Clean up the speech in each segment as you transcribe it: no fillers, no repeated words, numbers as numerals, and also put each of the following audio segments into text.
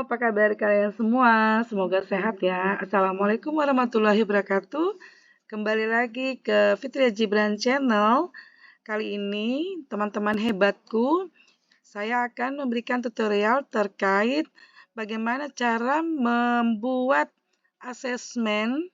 apa kabar kalian semua? Semoga sehat ya. Assalamualaikum warahmatullahi wabarakatuh. Kembali lagi ke Fitria Gibran Channel. Kali ini, teman-teman hebatku, saya akan memberikan tutorial terkait bagaimana cara membuat asesmen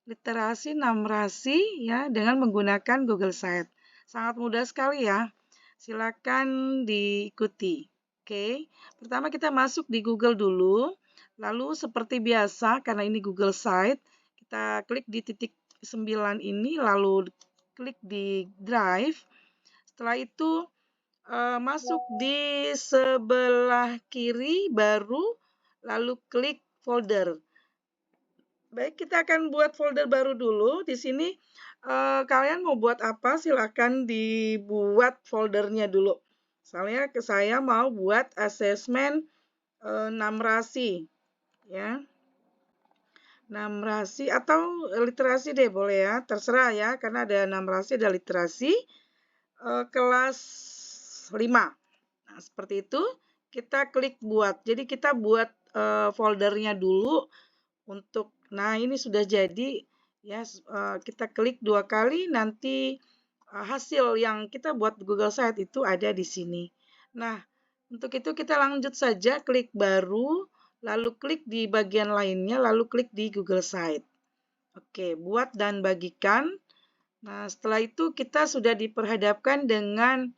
literasi numrasi ya dengan menggunakan Google Site. Sangat mudah sekali ya. Silakan diikuti. Oke, pertama kita masuk di Google dulu. Lalu seperti biasa, karena ini Google Site, kita klik di titik 9 ini, lalu klik di Drive. Setelah itu masuk di sebelah kiri baru, lalu klik folder. Baik, kita akan buat folder baru dulu. Di sini kalian mau buat apa? Silakan dibuat foldernya dulu. Misalnya saya mau buat asesmen numrasi, ya, numrasi atau literasi deh boleh ya, terserah ya, karena ada numrasi ada literasi kelas 5. Nah, seperti itu kita klik buat. Jadi kita buat foldernya dulu untuk. Nah, ini sudah jadi ya. Kita klik 2 kali, nanti hasil yang kita buat di Google Site itu ada di sini. Nah, untuk itu kita lanjut saja, klik baru, lalu klik di bagian lainnya, lalu klik di Google Site. Oke, buat dan bagikan. Nah, setelah itu kita sudah diperhadapkan dengan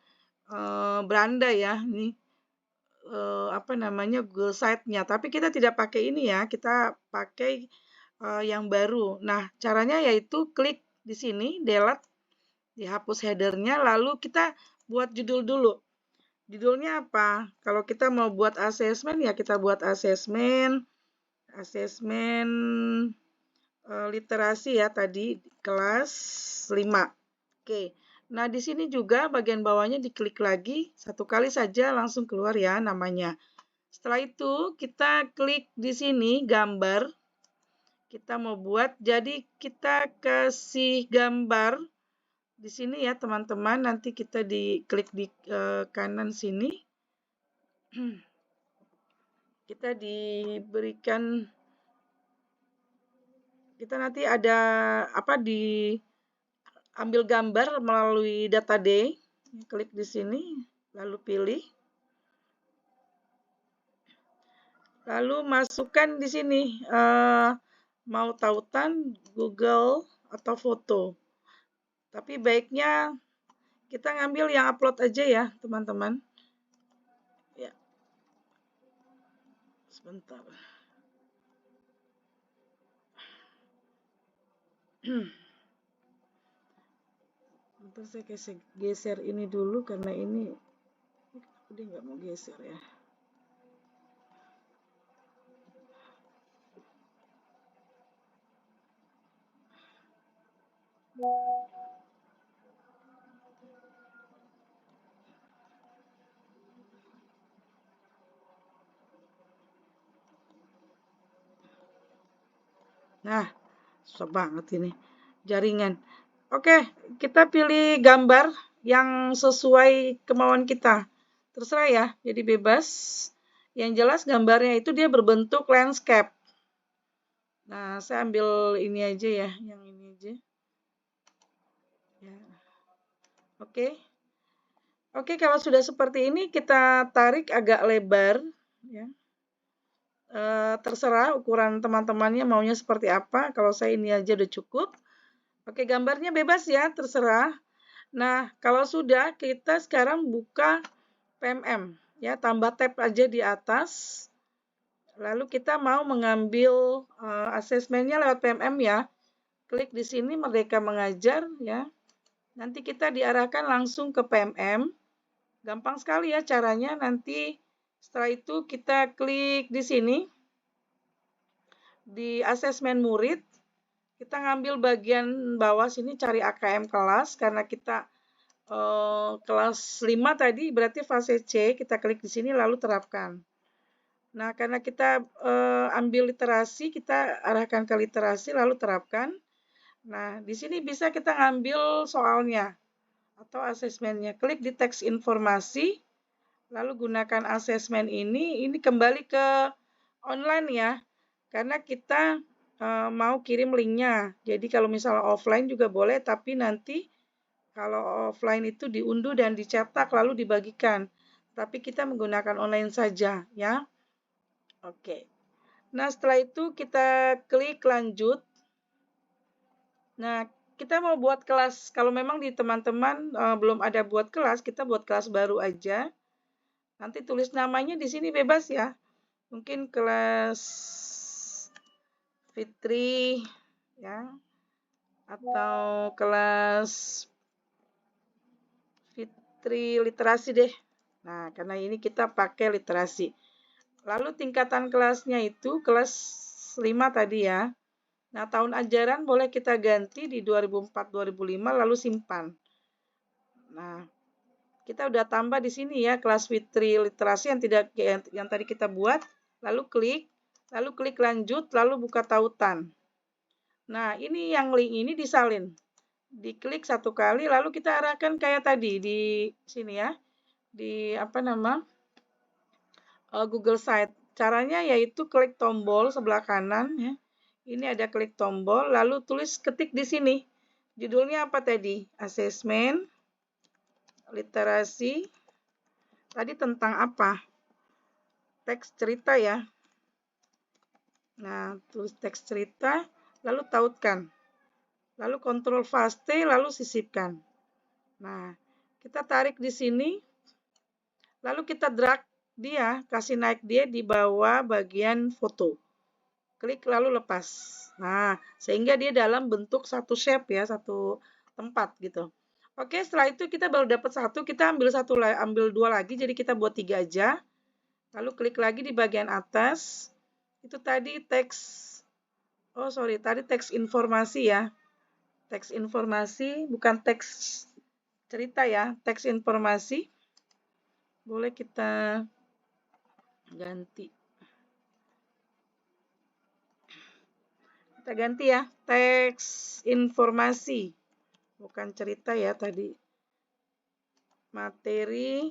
beranda ya, ini apa namanya, Google Site-nya. Tapi kita tidak pakai ini ya, kita pakai yang baru. Nah, caranya yaitu klik di sini, delete, dihapus headernya, lalu kita buat judul dulu. Judulnya apa? Kalau kita mau buat asesmen, ya kita buat asesmen literasi ya tadi, kelas 5. Oke. Nah, di sini juga bagian bawahnya diklik lagi, 1 kali saja langsung keluar ya namanya. Setelah itu kita klik di sini gambar. Kita mau buat, jadi kita kasih gambar di sini ya teman-teman. Nanti kita diklik di kanan sini. Kita diberikan, kita nanti ada apa, diambil gambar melalui data day. Klik di sini, lalu pilih. Lalu masukkan di sini mau tautan, Google, atau foto. Tapi baiknya kita ngambil yang upload aja ya, teman-teman. Ya. Sebentar. Bentar, saya geser ini dulu karena ini udah nggak mau geser ya. Nah, susah banget ini jaringan. Oke, kita pilih gambar yang sesuai kemauan kita. Terserah ya, jadi bebas. Yang jelas gambarnya itu dia berbentuk landscape. Nah, saya ambil ini aja ya, yang ini aja. Ya. Oke. Oke, kalau sudah seperti ini kita tarik agak lebar ya. Terserah ukuran teman-temannya maunya seperti apa. Kalau saya ini aja udah cukup. Oke, gambarnya bebas ya, terserah. Nah, kalau sudah, kita sekarang buka PMM ya, tambah tab aja di atas. Lalu kita mau mengambil asesmennya lewat PMM ya. Klik di sini Merdeka Mengajar ya. Nanti kita diarahkan langsung ke PMM. Gampang sekali ya caranya. Nanti setelah itu kita klik di sini di asesmen murid. Kita ngambil bagian bawah sini cari AKM kelas karena kita kelas 5 tadi berarti fase C. Kita klik di sini lalu terapkan. Nah, karena kita ambil literasi, kita arahkan ke literasi lalu terapkan. Nah, di sini bisa kita ngambil soalnya atau asesmennya. Klik di teks informasi, lalu gunakan asesmen ini kembali ke online ya, karena kita mau kirim linknya. Jadi kalau misalnya offline juga boleh, tapi nanti kalau offline itu diunduh dan dicetak lalu dibagikan. Tapi kita menggunakan online saja ya. Oke. Nah, setelah itu kita klik lanjut. Nah, kita mau buat kelas. Kalau memang di teman-teman belum ada buat kelas, kita buat kelas baru aja. Nanti tulis namanya di sini bebas ya. Mungkin kelas Fitri ya, atau kelas Fitri literasi deh. Nah, karena ini kita pakai literasi. Lalu tingkatan kelasnya itu kelas 5 tadi ya. Nah, tahun ajaran boleh kita ganti di 2004-2005 lalu simpan. Nah, kita udah tambah di sini ya kelas Fitri literasi yang tadi kita buat, lalu klik lanjut, lalu buka tautan. Nah, ini yang link ini disalin. Diklik satu kali lalu kita arahkan kayak tadi di sini ya. Di apa nama? Google Site. Caranya yaitu klik tombol sebelah kanan ya. Ini ada klik tombol lalu ketik di sini. Judulnya apa tadi? Asesmen literasi. Tadi tentang apa? Teks cerita ya. Nah, tulis teks cerita lalu tautkan. Lalu kontrol paste lalu sisipkan. Nah, kita tarik di sini lalu kita drag dia, kasih naik dia di bawah bagian foto. Klik lalu lepas. Nah, sehingga dia dalam bentuk satu shape ya, satu tempat gitu. Oke, setelah itu kita baru dapat satu, kita ambil dua lagi, jadi kita buat 3 aja. Lalu klik lagi di bagian atas. Itu tadi tadi teks informasi ya. Teks informasi, bukan teks cerita ya, teks informasi. Boleh kita ganti. Kita ganti ya, teks informasi. Bukan cerita ya tadi. Materi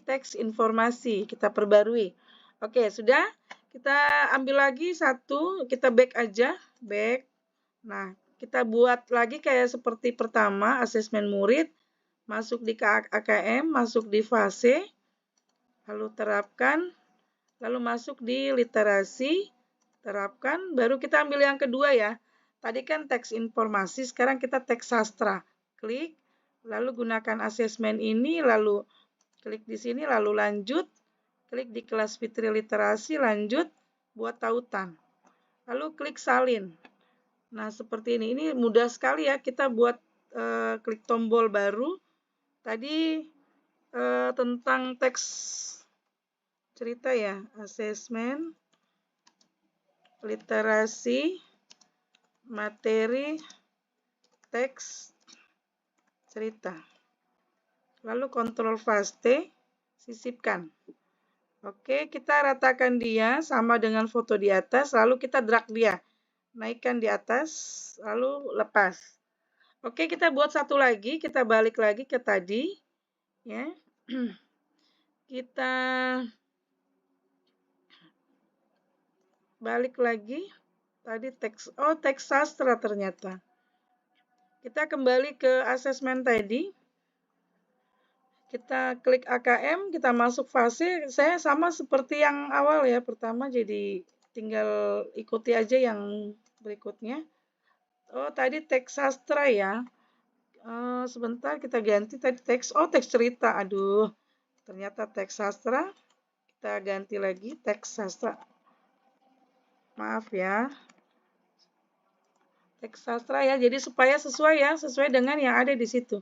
teks informasi. Kita perbarui. Oke, sudah. Kita ambil lagi satu, kita back aja, back. Nah, kita buat lagi kayak seperti pertama, asesmen murid, masuk di AKM, masuk di fase, lalu terapkan, lalu masuk di literasi, terapkan, baru kita ambil yang kedua ya. Tadi kan teks informasi, sekarang kita teks sastra. Klik, lalu gunakan asesmen ini, lalu klik di sini, lalu lanjut, klik di kelas Fitri literasi, lanjut, buat tautan. Lalu klik salin. Nah, seperti ini. Ini mudah sekali ya, kita buat klik tombol baru. Tadi tentang teks cerita ya, asesmen, literasi, materi, teks, cerita. Lalu kontrol paste, sisipkan. Oke, kita ratakan dia sama dengan foto di atas, lalu kita drag dia. Naikkan di atas, lalu lepas. Oke, kita buat satu lagi, kita balik lagi ke tadi. Ya. Kita balik lagi. Tadi teks sastra ternyata. Kita kembali ke asesmen tadi. Kita klik AKM, kita masuk fase. Saya sama seperti yang awal ya. Pertama jadi tinggal ikuti aja yang berikutnya. Oh, tadi teks sastra ya. Sebentar kita ganti tadi teks. Oh, teks cerita. Aduh, ternyata teks sastra. Kita ganti lagi teks sastra. Maaf ya. Teks sastra ya. Jadi supaya sesuai dengan yang ada di situ.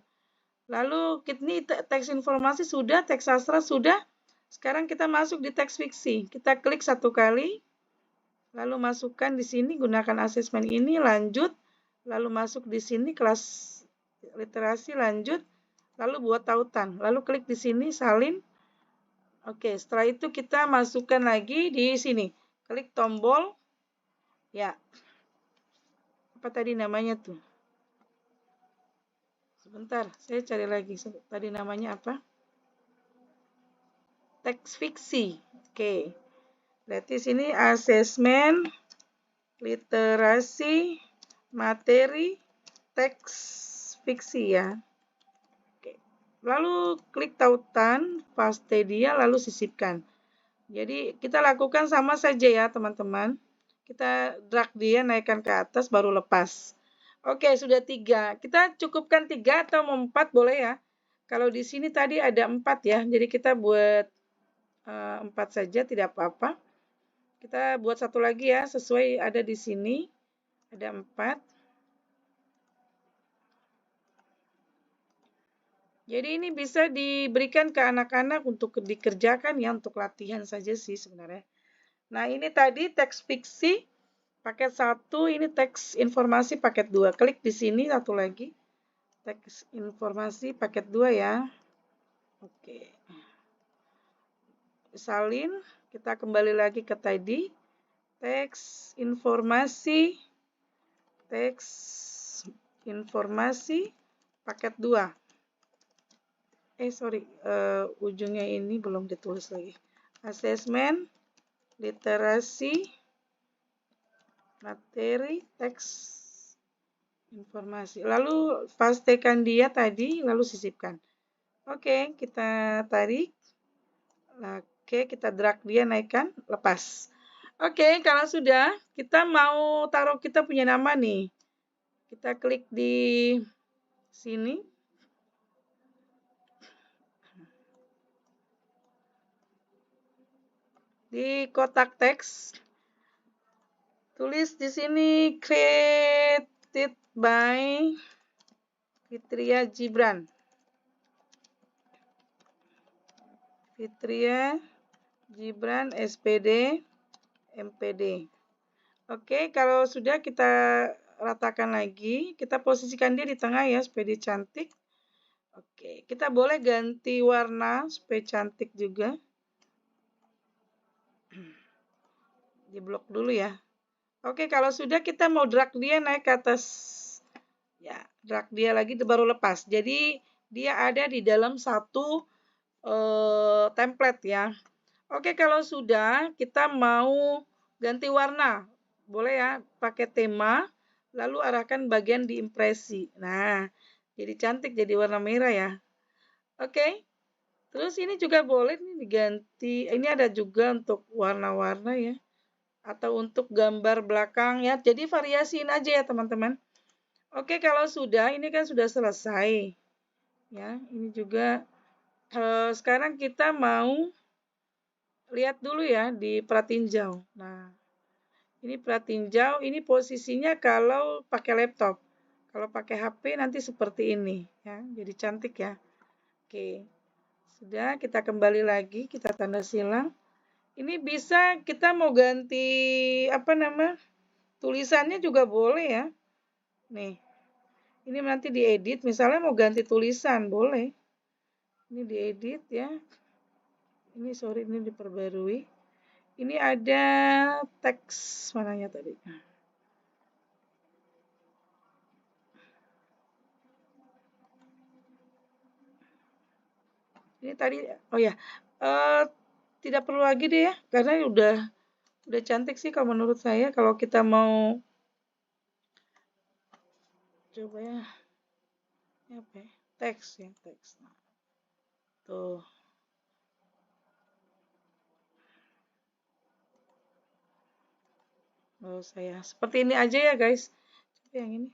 Lalu ini teks informasi sudah, teks sastra sudah. Sekarang kita masuk di teks fiksi. Kita klik satu kali. Lalu masukkan di sini gunakan asesmen ini, lanjut. Lalu masuk di sini kelas literasi, lanjut. Lalu buat tautan. Lalu klik di sini salin. Oke, setelah itu kita masukkan lagi di sini. Klik tombol. Ya. Apa tadi namanya tuh? Sebentar, saya cari lagi. Tadi namanya apa? teks fiksi. Oke. Berarti sini asesmen literasi materi teks fiksi ya. Oke. Lalu klik tautan, paste dia, lalu sisipkan. Jadi kita lakukan sama saja ya teman-teman. Kita drag dia naikkan ke atas baru lepas. Oke, sudah 3. Kita cukupkan 3 atau mau 4 boleh ya. Kalau di sini tadi ada 4 ya. Jadi kita buat 4 saja tidak apa-apa. Kita buat satu lagi ya, sesuai ada di sini. Ada 4. Jadi ini bisa diberikan ke anak-anak untuk dikerjakan ya, untuk latihan saja sih sebenarnya. Nah, ini tadi teks fiksi paket 1, ini teks informasi paket 2. Klik di sini satu lagi. Teks informasi paket 2 ya. Oke. Salin, kita kembali lagi ke tadi. Teks informasi paket 2. Ujungnya ini belum ditulis lagi. Asesmen literasi materi teks informasi. Lalu pastekan dia tadi, lalu sisipkan. Oke, kita tarik. Oke, kita drag dia, naikkan, lepas. Oke, kalau sudah, kita mau taruh kita punya nama nih. Kita klik di sini. Di kotak teks, tulis di sini created by Fitria Gibran. Fitria Gibran SPD MPD. Oke, kalau sudah kita ratakan lagi, kita posisikan dia di tengah ya supaya dia cantik. Oke, kita boleh ganti warna supaya cantik juga. Di blok dulu ya. Oke, kalau sudah kita mau drag dia naik ke atas. Ya, drag dia lagi baru lepas. Jadi dia ada di dalam satu template ya. Oke, kalau sudah kita mau ganti warna. Boleh ya, pakai tema, lalu arahkan bagian di impresi. Nah, jadi cantik, jadi warna merah ya. Oke, terus ini juga boleh nih diganti. Ini ada juga untuk warna-warna ya. Atau untuk gambar belakang ya. Jadi variasiin aja ya teman-teman. Oke, kalau sudah, ini kan sudah selesai. Ya, ini juga sekarang kita mau lihat dulu ya di pratinjau. Nah, ini pratinjau, ini posisinya kalau pakai laptop. Kalau pakai HP nanti seperti ini ya. Jadi cantik ya. Oke. Sudah, kita kembali lagi, kita tanda silang. Ini bisa kita mau ganti tulisannya juga boleh ya. Nih. Ini nanti diedit, misalnya mau ganti tulisan, boleh. Ini diedit ya. Ini ini diperbarui. Ini ada teks mananya tadi. Ini tadi, oh ya, tidak perlu lagi deh ya, karena udah cantik sih kalau menurut saya. Kalau kita mau coba ya, ini apa ya? Teks ya, teks. Nah, tuh. Oh, saya seperti ini aja ya guys. Coba yang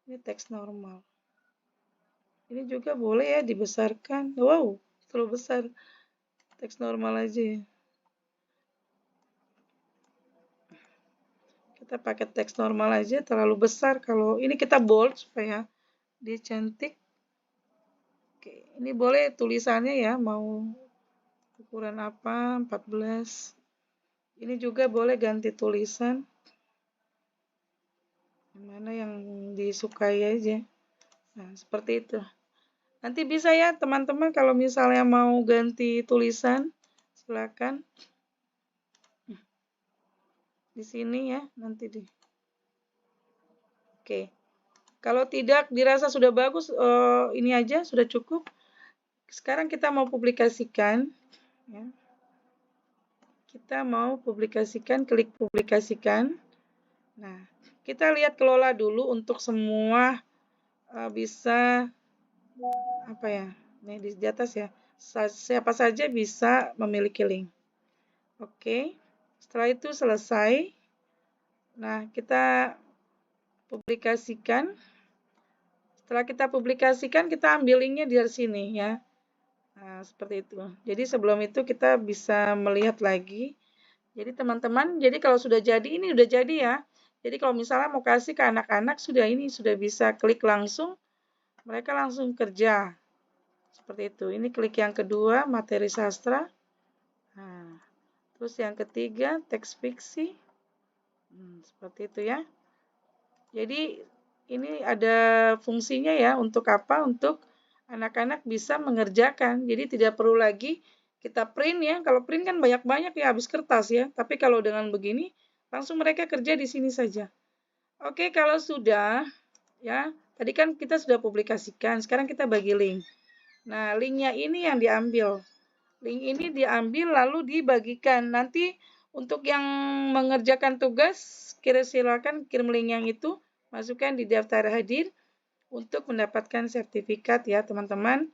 ini teks normal. Ini juga boleh ya dibesarkan. Wow, terlalu besar. Teks normal aja ya. Kita pakai teks normal aja, terlalu besar. Kalau ini kita bold supaya dia cantik. Oke, ini boleh tulisannya ya, mau ukuran apa, 14. Ini juga boleh ganti tulisan. Mana yang disukai aja. Nah, seperti itu. Nanti bisa ya teman-teman kalau misalnya mau ganti tulisan, silakan. Di sini ya, nanti di. Oke. Kalau tidak dirasa sudah bagus, ini aja sudah cukup. Sekarang kita mau publikasikan. Ya. Kita mau publikasikan, klik publikasikan. Nah, kita lihat kelola dulu untuk semua bisa apa ya? Nih di atas ya. Siapa saja bisa memiliki link. Oke. Setelah itu selesai. Nah, kita publikasikan. Setelah kita publikasikan, kita ambil linknya dari sini ya. Nah, seperti itu. Jadi sebelum itu kita bisa melihat lagi. Jadi teman-teman, jadi kalau sudah jadi, ini udah jadi ya. Jadi kalau misalnya mau kasih ke anak-anak, sudah ini sudah bisa klik langsung, mereka langsung kerja. Seperti itu. Ini klik yang kedua, materi sastra. Nah, terus yang ketiga, teks fiksi. Seperti itu ya. Jadi ini ada fungsinya ya, untuk apa? Untuk anak-anak bisa mengerjakan. Jadi tidak perlu lagi kita print ya. Kalau print kan banyak-banyak ya, habis kertas ya. Tapi kalau dengan begini, langsung mereka kerja di sini saja. Oke, kalau sudah ya, tadi kan kita sudah publikasikan, sekarang kita bagi link. Nah, linknya ini yang diambil. Link ini diambil lalu dibagikan. Nanti untuk yang mengerjakan tugas, silakan kirim link yang itu, masukkan di daftar hadir untuk mendapatkan sertifikat ya teman-teman.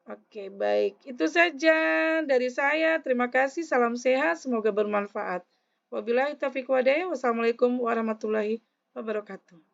Oke, baik. Itu saja dari saya. Terima kasih. Salam sehat. Semoga bermanfaat. Wabillahi taufiq walhidayah. Wassalamualaikum warahmatullahi wabarakatuh.